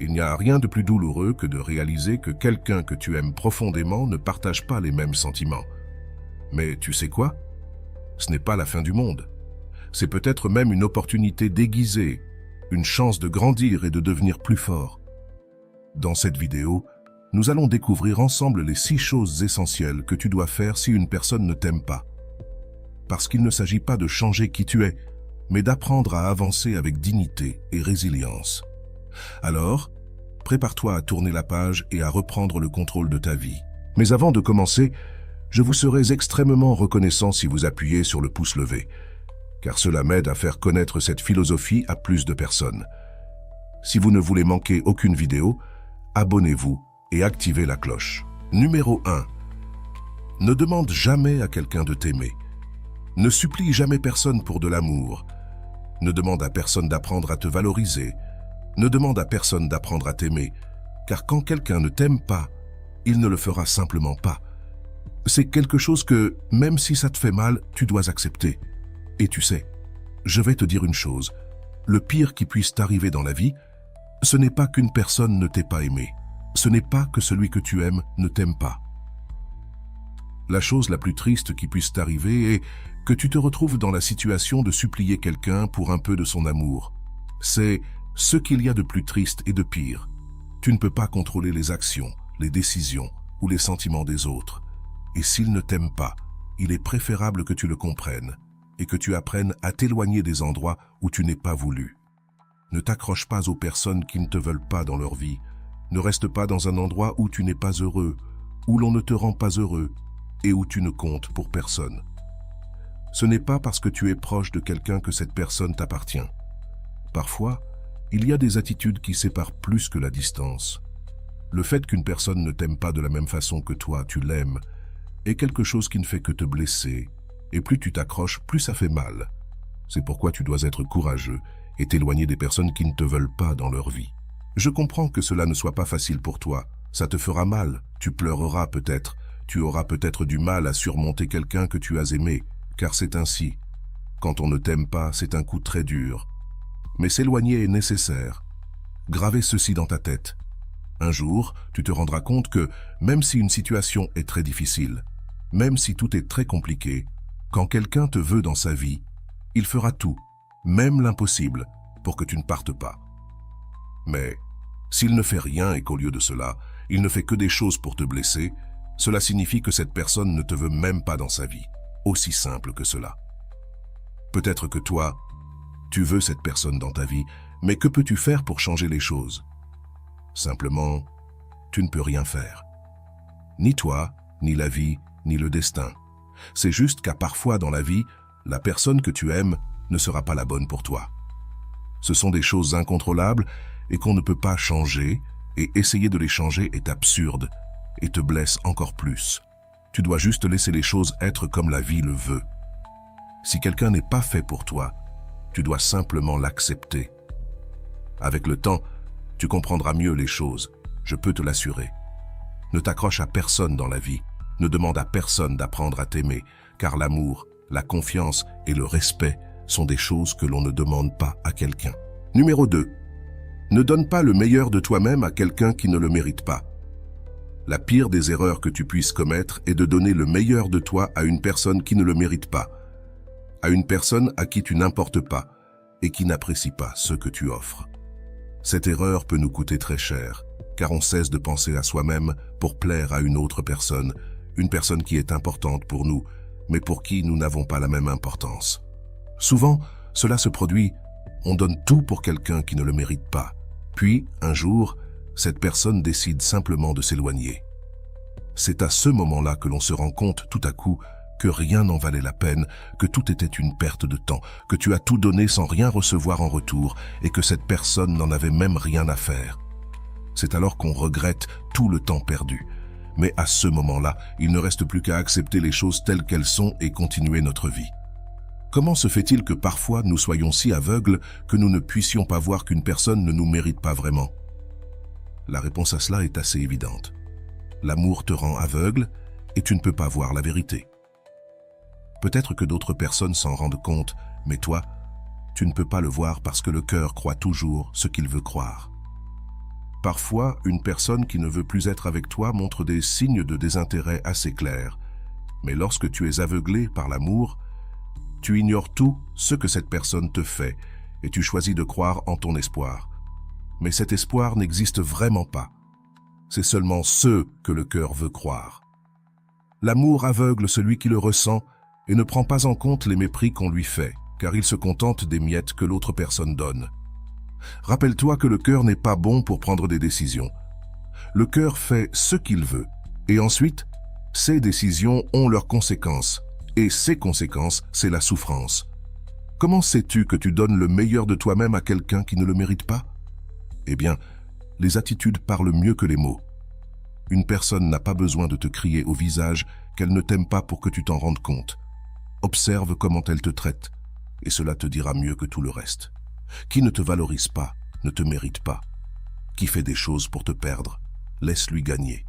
Il n'y a rien de plus douloureux que de réaliser que quelqu'un que tu aimes profondément ne partage pas les mêmes sentiments. Mais tu sais quoi? Ce n'est pas la fin du monde. C'est peut-être même une opportunité déguisée, une chance de grandir et de devenir plus fort. Dans cette vidéo, nous allons découvrir ensemble les 6 choses essentielles que tu dois faire si une personne ne t'aime pas. Parce qu'il ne s'agit pas de changer qui tu es, mais d'apprendre à avancer avec dignité et résilience. Alors, prépare-toi à tourner la page et à reprendre le contrôle de ta vie. Mais avant de commencer, je vous serais extrêmement reconnaissant si vous appuyez sur le pouce levé, car cela m'aide à faire connaître cette philosophie à plus de personnes. Si vous ne voulez manquer aucune vidéo, abonnez-vous et activez la cloche. Numéro 1. Ne demande jamais à quelqu'un de t'aimer. Ne supplie jamais personne pour de l'amour. Ne demande à personne d'apprendre à te valoriser. Ne demande à personne d'apprendre à t'aimer, car quand quelqu'un ne t'aime pas, il ne le fera simplement pas. C'est quelque chose que, même si ça te fait mal, tu dois accepter. Et tu sais, je vais te dire une chose, le pire qui puisse t'arriver dans la vie, ce n'est pas qu'une personne ne t'ait pas aimé. Ce n'est pas que celui que tu aimes ne t'aime pas. La chose la plus triste qui puisse t'arriver est que tu te retrouves dans la situation de supplier quelqu'un pour un peu de son amour. C'est ce qu'il y a de plus triste et de pire. Tu ne peux pas contrôler les actions, les décisions ou les sentiments des autres. Et s'ils ne t'aiment pas, il est préférable que tu le comprennes et que tu apprennes à t'éloigner des endroits où tu n'es pas voulu. Ne t'accroche pas aux personnes qui ne te veulent pas dans leur vie. Ne reste pas dans un endroit où tu n'es pas heureux, où l'on ne te rend pas heureux et où tu ne comptes pour personne. Ce n'est pas parce que tu es proche de quelqu'un que cette personne t'appartient. Parfois, il y a des attitudes qui séparent plus que la distance. Le fait qu'une personne ne t'aime pas de la même façon que toi, tu l'aimes, est quelque chose qui ne fait que te blesser. Et plus tu t'accroches, plus ça fait mal. C'est pourquoi tu dois être courageux et t'éloigner des personnes qui ne te veulent pas dans leur vie. Je comprends que cela ne soit pas facile pour toi. Ça te fera mal, tu pleureras peut-être, tu auras peut-être du mal à surmonter quelqu'un que tu as aimé, car c'est ainsi. Quand on ne t'aime pas, c'est un coup très dur. Mais s'éloigner est nécessaire. Gravez ceci dans ta tête. Un jour, tu te rendras compte que, même si une situation est très difficile, même si tout est très compliqué, quand quelqu'un te veut dans sa vie, il fera tout, même l'impossible, pour que tu ne partes pas. Mais, s'il ne fait rien et qu'au lieu de cela, il ne fait que des choses pour te blesser, cela signifie que cette personne ne te veut même pas dans sa vie. Aussi simple que cela. Peut-être que toi, tu veux cette personne dans ta vie, mais que peux-tu faire pour changer les choses? Simplement, tu ne peux rien faire. Ni toi, ni la vie, ni le destin. C'est juste qu'à parfois dans la vie, la personne que tu aimes ne sera pas la bonne pour toi. Ce sont des choses incontrôlables et qu'on ne peut pas changer, et essayer de les changer est absurde et te blesse encore plus. Tu dois juste laisser les choses être comme la vie le veut. Si quelqu'un n'est pas fait pour toi, tu dois simplement l'accepter. Avec le temps, tu comprendras mieux les choses, je peux te l'assurer. Ne t'accroche à personne dans la vie, ne demande à personne d'apprendre à t'aimer, car l'amour, la confiance et le respect sont des choses que l'on ne demande pas à quelqu'un. Numéro 2. Ne donne pas le meilleur de toi-même à quelqu'un qui ne le mérite pas. La pire des erreurs que tu puisses commettre est de donner le meilleur de toi à une personne qui ne le mérite pas, à une personne à qui tu n'importes pas et qui n'apprécie pas ce que tu offres. Cette erreur peut nous coûter très cher, car on cesse de penser à soi-même pour plaire à une autre personne, une personne qui est importante pour nous, mais pour qui nous n'avons pas la même importance. Souvent, cela se produit, on donne tout pour quelqu'un qui ne le mérite pas. Puis, un jour, cette personne décide simplement de s'éloigner. C'est à ce moment-là que l'on se rend compte tout à coup que rien n'en valait la peine, que tout était une perte de temps, que tu as tout donné sans rien recevoir en retour et que cette personne n'en avait même rien à faire. C'est alors qu'on regrette tout le temps perdu. Mais à ce moment-là, il ne reste plus qu'à accepter les choses telles qu'elles sont et continuer notre vie. Comment se fait-il que parfois nous soyons si aveugles que nous ne puissions pas voir qu'une personne ne nous mérite pas vraiment? La réponse à cela est assez évidente. L'amour te rend aveugle et tu ne peux pas voir la vérité. Peut-être que d'autres personnes s'en rendent compte, mais toi, tu ne peux pas le voir parce que le cœur croit toujours ce qu'il veut croire. Parfois, une personne qui ne veut plus être avec toi montre des signes de désintérêt assez clairs. Mais lorsque tu es aveuglé par l'amour, tu ignores tout ce que cette personne te fait et tu choisis de croire en ton espoir. Mais cet espoir n'existe vraiment pas. C'est seulement ce que le cœur veut croire. L'amour aveugle celui qui le ressent et ne prend pas en compte les mépris qu'on lui fait, car il se contente des miettes que l'autre personne donne. Rappelle-toi que le cœur n'est pas bon pour prendre des décisions. Le cœur fait ce qu'il veut, et ensuite, ces décisions ont leurs conséquences, et ces conséquences, c'est la souffrance. Comment sais-tu que tu donnes le meilleur de toi-même à quelqu'un qui ne le mérite pas? Eh bien, les attitudes parlent mieux que les mots. Une personne n'a pas besoin de te crier au visage qu'elle ne t'aime pas pour que tu t'en rendes compte. Observe comment elle te traite, et cela te dira mieux que tout le reste. Qui ne te valorise pas, ne te mérite pas. Qui fait des choses pour te perdre, laisse-lui gagner.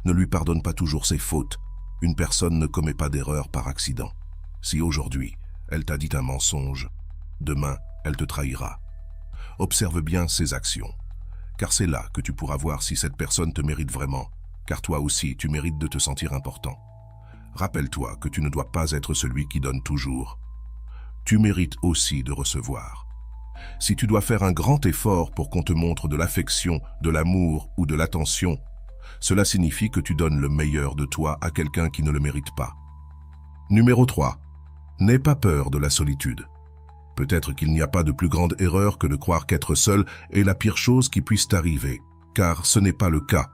Ne lui pardonne pas toujours ses fautes. Une personne ne commet pas d'erreur par accident. Si aujourd'hui, elle t'a dit un mensonge, demain, elle te trahira. Observe bien ses actions, car c'est là que tu pourras voir si cette personne te mérite vraiment, car toi aussi, tu mérites de te sentir important. Rappelle-toi que tu ne dois pas être celui qui donne toujours. Tu mérites aussi de recevoir. Si tu dois faire un grand effort pour qu'on te montre de l'affection, de l'amour ou de l'attention, cela signifie que tu donnes le meilleur de toi à quelqu'un qui ne le mérite pas. Numéro 3. N'aie pas peur de la solitude. Peut-être qu'il n'y a pas de plus grande erreur que de croire qu'être seul est la pire chose qui puisse t'arriver, car ce n'est pas le cas.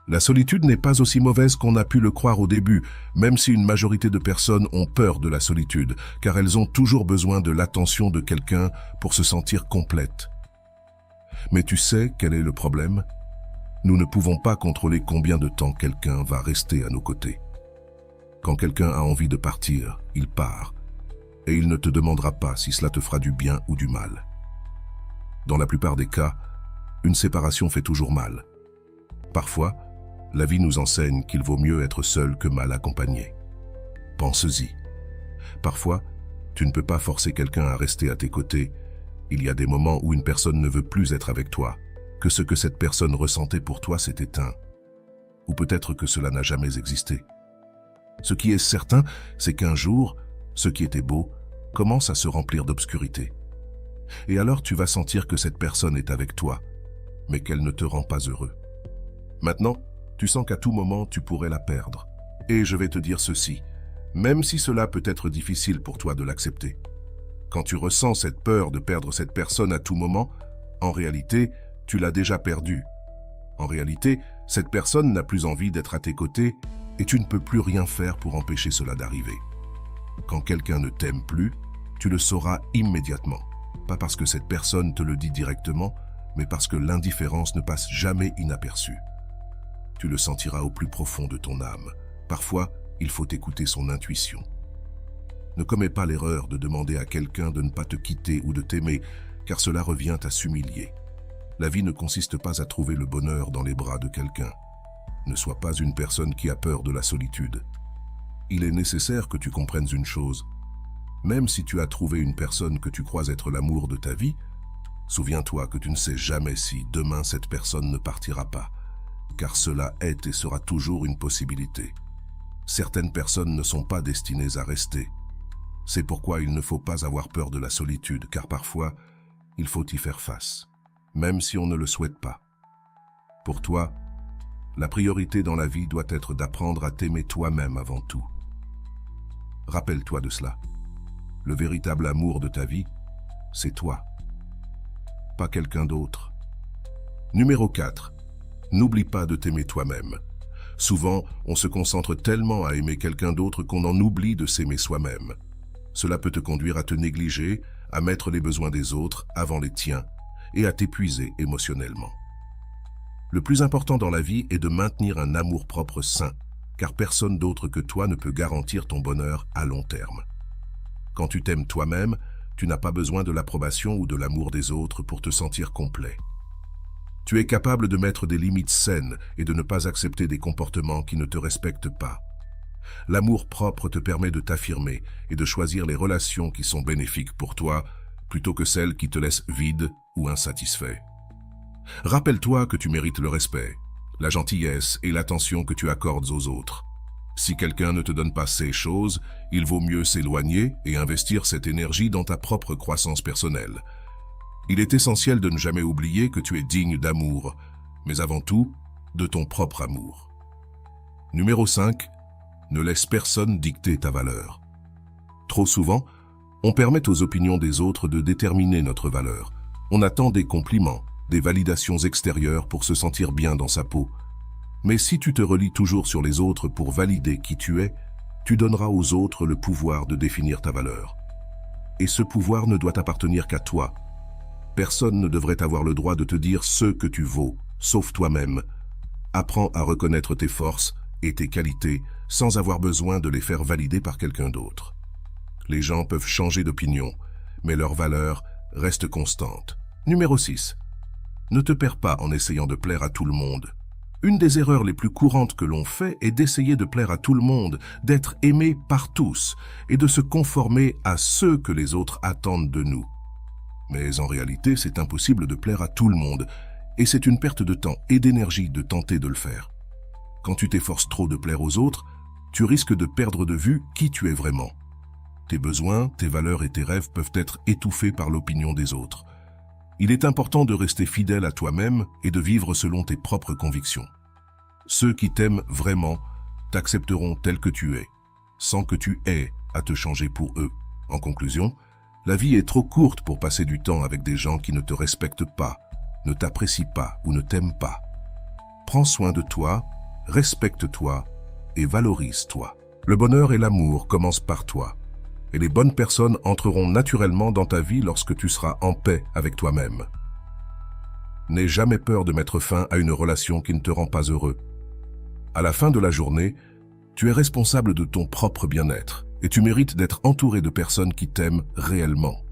La solitude n'est pas aussi mauvaise qu'on a pu le croire au début, même si une majorité de personnes ont peur de la solitude, car elles ont toujours besoin de l'attention de quelqu'un pour se sentir complètes. Mais tu sais quel est le problème? Nous ne pouvons pas contrôler combien de temps quelqu'un va rester à nos côtés. Quand quelqu'un a envie de partir, il part, et il ne te demandera pas si cela te fera du bien ou du mal. Dans la plupart des cas, une séparation fait toujours mal. Parfois, la vie nous enseigne qu'il vaut mieux être seul que mal accompagné. Pense-y. Parfois, tu ne peux pas forcer quelqu'un à rester à tes côtés. Il y a des moments où une personne ne veut plus être avec toi, que ce que cette personne ressentait pour toi s'est éteint. Ou peut-être que cela n'a jamais existé. Ce qui est certain, c'est qu'un jour, ce qui était beau commence à se remplir d'obscurité. Et alors tu vas sentir que cette personne est avec toi, mais qu'elle ne te rend pas heureux. Maintenant, tu sens qu'à tout moment, tu pourrais la perdre. Et je vais te dire ceci, même si cela peut être difficile pour toi de l'accepter. Quand tu ressens cette peur de perdre cette personne à tout moment, en réalité, tu l'as déjà perdue. En réalité, cette personne n'a plus envie d'être à tes côtés et tu ne peux plus rien faire pour empêcher cela d'arriver. Quand quelqu'un ne t'aime plus, tu le sauras immédiatement. Pas parce que cette personne te le dit directement, mais parce que l'indifférence ne passe jamais inaperçue. Tu le sentiras au plus profond de ton âme. Parfois, il faut écouter son intuition. Ne commets pas l'erreur de demander à quelqu'un de ne pas te quitter ou de t'aimer, car cela revient à s'humilier. La vie ne consiste pas à trouver le bonheur dans les bras de quelqu'un. Ne sois pas une personne qui a peur de la solitude. Il est nécessaire que tu comprennes une chose. Même si tu as trouvé une personne que tu crois être l'amour de ta vie, souviens-toi que tu ne sais jamais si demain cette personne ne partira pas. Car cela est et sera toujours une possibilité. Certaines personnes ne sont pas destinées à rester. C'est pourquoi il ne faut pas avoir peur de la solitude, car parfois, il faut y faire face, même si on ne le souhaite pas. Pour toi, la priorité dans la vie doit être d'apprendre à t'aimer toi-même avant tout. Rappelle-toi de cela. Le véritable amour de ta vie, c'est toi, pas quelqu'un d'autre. Numéro 4. N'oublie pas de t'aimer toi-même. Souvent, on se concentre tellement à aimer quelqu'un d'autre qu'on en oublie de s'aimer soi-même. Cela peut te conduire à te négliger, à mettre les besoins des autres avant les tiens et à t'épuiser émotionnellement. Le plus important dans la vie est de maintenir un amour-propre sain, car personne d'autre que toi ne peut garantir ton bonheur à long terme. Quand tu t'aimes toi-même, tu n'as pas besoin de l'approbation ou de l'amour des autres pour te sentir complet. Tu es capable de mettre des limites saines et de ne pas accepter des comportements qui ne te respectent pas. L'amour-propre te permet de t'affirmer et de choisir les relations qui sont bénéfiques pour toi, plutôt que celles qui te laissent vide ou insatisfait. Rappelle-toi que tu mérites le respect, la gentillesse et l'attention que tu accordes aux autres. Si quelqu'un ne te donne pas ces choses, il vaut mieux s'éloigner et investir cette énergie dans ta propre croissance personnelle. Il est essentiel de ne jamais oublier que tu es digne d'amour, mais avant tout, de ton propre amour. Numéro 5. Ne laisse personne dicter ta valeur. Trop souvent, on permet aux opinions des autres de déterminer notre valeur. On attend des compliments, des validations extérieures pour se sentir bien dans sa peau. Mais si tu te relis toujours sur les autres pour valider qui tu es, tu donneras aux autres le pouvoir de définir ta valeur. Et ce pouvoir ne doit appartenir qu'à toi. Personne ne devrait avoir le droit de te dire ce que tu vaux, sauf toi-même. Apprends à reconnaître tes forces et tes qualités sans avoir besoin de les faire valider par quelqu'un d'autre. Les gens peuvent changer d'opinion, mais leur valeur reste constante. Numéro 6. Ne te perds pas en essayant de plaire à tout le monde. Une des erreurs les plus courantes que l'on fait est d'essayer de plaire à tout le monde, d'être aimé par tous et de se conformer à ce que les autres attendent de nous. Mais en réalité, c'est impossible de plaire à tout le monde et c'est une perte de temps et d'énergie de tenter de le faire. Quand tu t'efforces trop de plaire aux autres, tu risques de perdre de vue qui tu es vraiment. Tes besoins, tes valeurs et tes rêves peuvent être étouffés par l'opinion des autres. Il est important de rester fidèle à toi-même et de vivre selon tes propres convictions. Ceux qui t'aiment vraiment t'accepteront tel que tu es, sans que tu aies à te changer pour eux. En conclusion, la vie est trop courte pour passer du temps avec des gens qui ne te respectent pas, ne t'apprécient pas ou ne t'aiment pas. Prends soin de toi, respecte-toi et valorise-toi. Le bonheur et l'amour commencent par toi. Et les bonnes personnes entreront naturellement dans ta vie lorsque tu seras en paix avec toi-même. N'aie jamais peur de mettre fin à une relation qui ne te rend pas heureux. À la fin de la journée, tu es responsable de ton propre bien-être et tu mérites d'être entouré de personnes qui t'aiment réellement.